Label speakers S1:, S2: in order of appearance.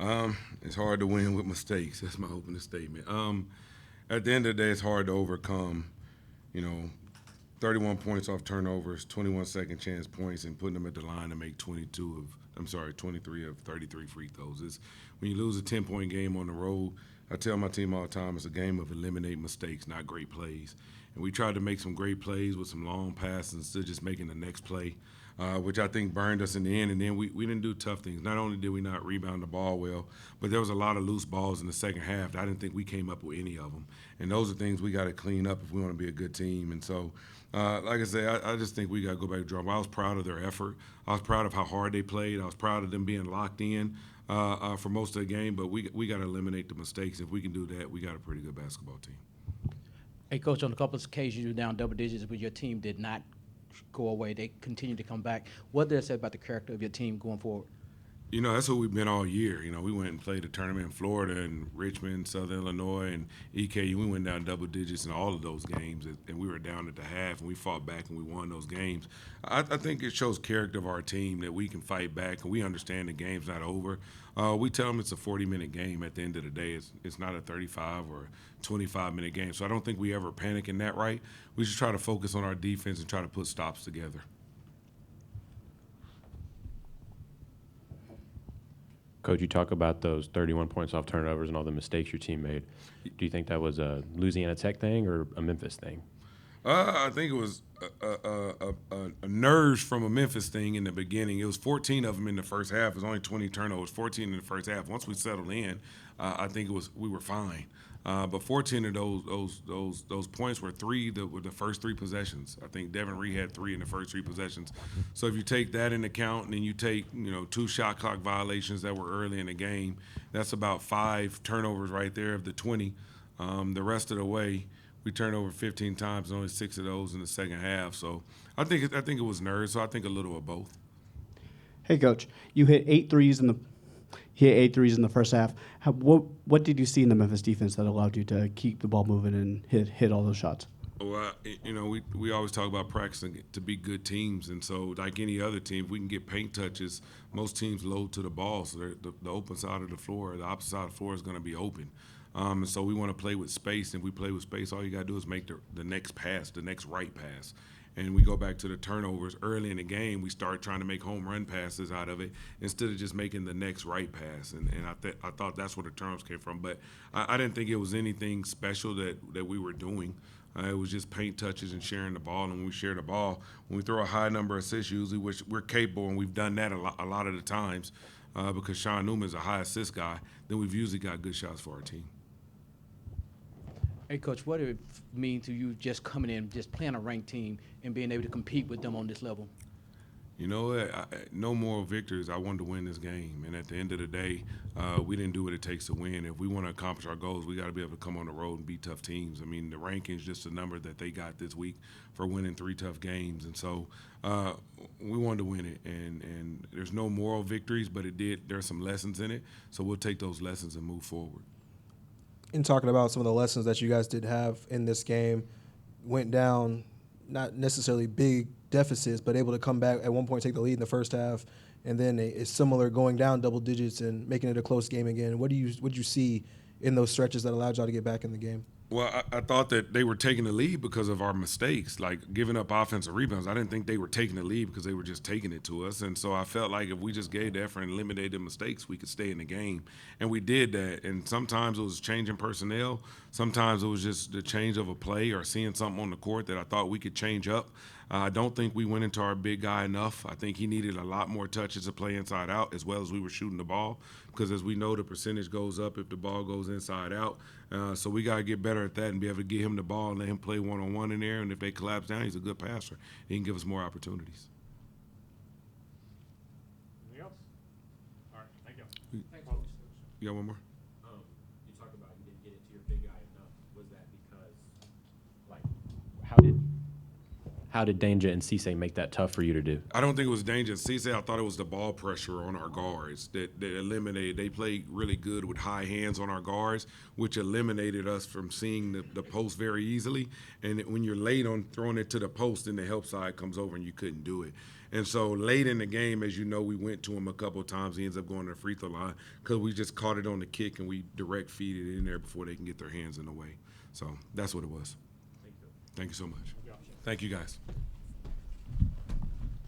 S1: It's hard to win with mistakes. That's my opening statement. At the end of the day, it's hard to overcome, you know, 31 points off turnovers, 21 second chance points, and putting them at the line to make 23 of 33 free throws. When you lose a 10-point game on the road, I tell my team all the time, it's a game of eliminate mistakes, not great plays. And we tried to make some great plays with some long passes instead of just making the next play, which I think burned us in the end. And then we didn't do tough things. Not only did we not rebound the ball well, but there was a lot of loose balls in the second half. I didn't think we came up with any of them. And those are things we got to clean up if we want to be a good team. And so, like I say, I just think we got to go back to drawing. I was proud of their effort. I was proud of how hard they played. I was proud of them being locked in for most of the game. But we got to eliminate the mistakes. If we can do that, we got a pretty good basketball team.
S2: Hey, Coach, on a couple of occasions you were down double digits, but your team did not go away. They continued to come back. What did that say about the character of your team going forward?
S1: That's what we've been all year. We went and played a tournament in Florida and Richmond, Southern Illinois, and EKU. We went down double digits in all of those games, and we were down at the half, and we fought back and we won those games. I think it shows character of our team that we can fight back, and we understand the game's not over. We tell them it's a 40-minute game at the end of the day. It's not a 35 or 25-minute game. So I don't think we ever panic in that, right? We just try to focus on our defense and try to put stops together.
S3: Coach, you talk about those 31 points off turnovers and all the mistakes your team made. Do you think that was a Louisiana Tech thing or a Memphis thing?
S1: I think it was a nerves from a Memphis thing in the beginning. It was 14 of them in the first half. It was only 20 turnovers, 14 in the first half. Once we settled in, I think we were fine. But 14 of those points were the first three possessions. I think Devin Reed had 3 in the first 3 possessions. So if you take that into account and then you take 2 shot clock violations that were early in the game, that's about 5 turnovers right there of the 20. The rest of the way, we turned over 15 times, and only 6 of those in the second half. So I think it was nerves. So I think a little of both.
S4: Hey, Coach, you hit 8 threes in the first half. What did you see in the Memphis defense that allowed you to keep the ball moving and hit all those shots?
S1: Well, we always talk about practicing to be good teams, and so like any other team, if we can get paint touches, most teams load to the ball, so the open side of the floor, the opposite side of the floor is going to be open. And so we want to play with space. And if we play with space, all you got to do is make the next pass, the next right pass. And we go back to the turnovers early in the game. We start trying to make home run passes out of it instead of just making the next right pass. And I thought that's where the turnovers came from. But I didn't think it was anything special that we were doing. It was just paint touches and sharing the ball. And when we share the ball, when we throw a high number of assists, usually, which we're capable, and we've done that a lot of the times because Sean Newman is a high assist guy, then we've usually got good shots for our team.
S2: Hey, Coach, what did it mean to you just coming in, just playing a ranked team and being able to compete with them on this level?
S1: You know what? No moral victories. I wanted to win this game. And at the end of the day, we didn't do what it takes to win. If we want to accomplish our goals, we got to be able to come on the road and beat tough teams. I mean, the ranking is just a number that they got this week for winning 3 tough games. And so we wanted to win it. And there's no moral victories, but there's some lessons in it. So we'll take those lessons and move forward.
S5: In talking about some of the lessons that you guys did have in this game, went down not necessarily big deficits, but able to come back at one point, take the lead in the first half, and then a similar going down double digits and making it a close game again. What did you see in those stretches that allowed y'all to get back in the game?
S1: Well, I thought that they were taking the lead because of our mistakes, like giving up offensive rebounds. I didn't think they were taking the lead because they were just taking it to us. And so I felt like if we just gave the effort and eliminated mistakes, we could stay in the game. And we did that. And sometimes it was changing personnel. Sometimes it was just the change of a play or seeing something on the court that I thought we could change up. I don't think we went into our big guy enough. I think he needed a lot more touches to play inside out as well as we were shooting the ball because as we know, the percentage goes up if the ball goes inside out. So we got to get better at that and be able to get him the ball and let him play one-on-one in there. And if they collapse down, he's a good passer. He can give us more opportunities.
S6: Anything else? All right, thank you.
S2: Thanks,
S6: Coach.
S1: You got one more?
S3: You talk about you didn't get into your big guy enough. Was that because, like, how did Danger and Cisse make that tough for you to do?
S1: I don't think it was dangerous. Cisse, I thought it was the ball pressure on our guards that eliminated. They played really good with high hands on our guards, which eliminated us from seeing the post very easily. And when you're late on throwing it to the post, then the help side comes over and you couldn't do it. And so late in the game, as you know, we went to him a couple of times. He ends up going to the free throw line because we just caught it on the kick and we direct feed it in there before they can get their hands in the way. So that's what it was. Thank you so much. Thank you, guys.